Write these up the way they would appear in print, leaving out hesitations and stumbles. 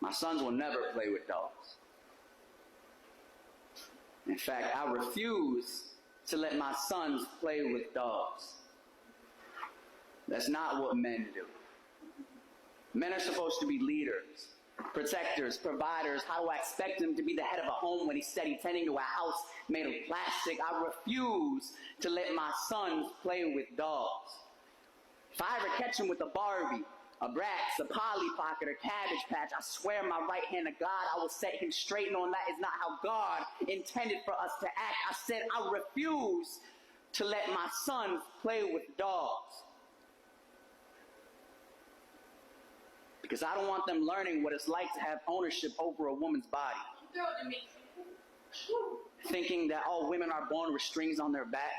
My sons will never play with dogs. In fact, I refuse to let my sons play with dogs. That's not what men do. Men are supposed to be leaders, protectors, providers. How do I expect him to be the head of a home when he's steady tending to a house made of plastic? I refuse to let my sons play with dogs. If I ever catch him with a Barbie, a Bratz, a Polly Pocket, or Cabbage Patch, I swear my right hand to God, I will set him straight, knowing that is not how God intended for us to act. I said I refuse to let my sons play with dogs. Because I don't want them learning what it's like to have ownership over a woman's body. Thinking that all women are born with strings on their back.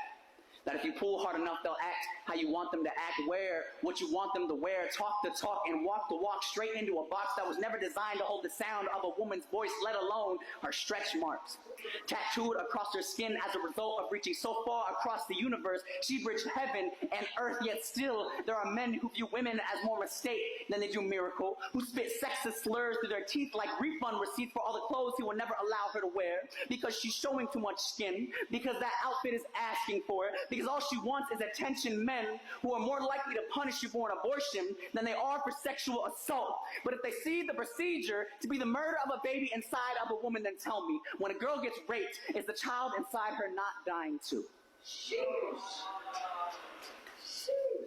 That if you pull hard enough, they'll act how you want them to act, wear what you want them to wear, talk the talk, and walk the walk straight into a box that was never designed to hold the sound of a woman's voice, let alone her stretch marks. Tattooed across her skin as a result of reaching so far across the universe, she bridged heaven and earth, yet still there are men who view women as more mistake than they do miracle, who spit sexist slurs through their teeth like refund receipts for all the clothes he will never allow her to wear, because she's showing too much skin, because that outfit is asking for it, because all she wants is attention. Men who are more likely to punish you for an abortion than they are for sexual assault. But if they see the procedure to be the murder of a baby inside of a woman, then tell me, when a girl gets raped, is the child inside her not dying too?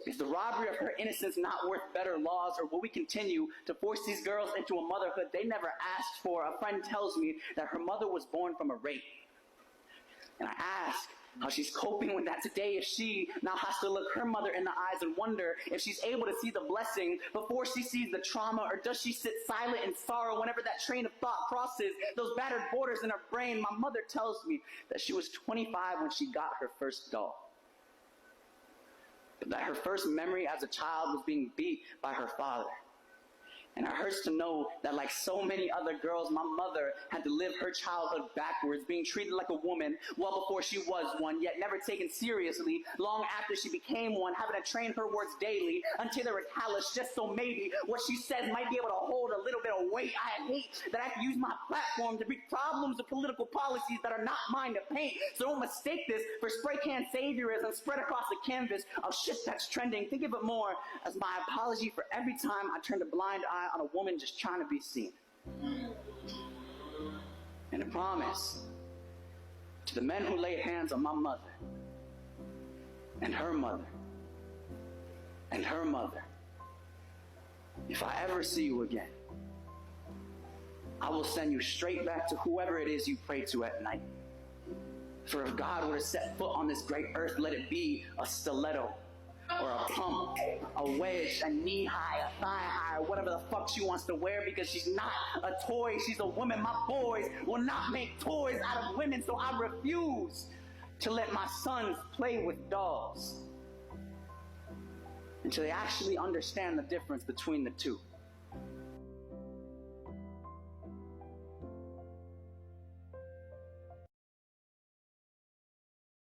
Is the robbery of her innocence not worth better laws, or will we continue to force these girls into a motherhood they never asked for? A friend tells me that her mother was born from a rape. And I ask how she's coping with that today, if she now has to look her mother in the eyes and wonder if she's able to see the blessing before she sees the trauma, or does she sit silent in sorrow whenever that train of thought crosses those battered borders in her brain? My mother tells me that she was 25 when she got her first doll, but that her first memory as a child was being beat by her father. And it hurts to know that, like so many other girls, my mother had to live her childhood backwards, being treated like a woman well before she was one, yet never taken seriously long after she became one, having to train her words daily until they were calloused, just so maybe what she says might be able to hold a little bit of weight. I hate that I have to use my platform to beat problems of political policies that are not mine to paint. So don't mistake this for spray can saviorism spread across the canvas of shit that's trending. Think of it more as my apology for every time I turned a blind eye on a woman just trying to be seen. And a promise to the men who laid hands on my mother, and her mother, and her mother: if I ever see you again, I will send you straight back to whoever it is you pray to at night. For if God were to set foot on this great earth, let it be a stiletto, or a pump, a wedge, a knee-high, a thigh-high, or whatever the fuck she wants to wear, because she's not a toy, she's a woman. My boys will not make toys out of women, so I refuse to let my sons play with dolls until they actually understand the difference between the two.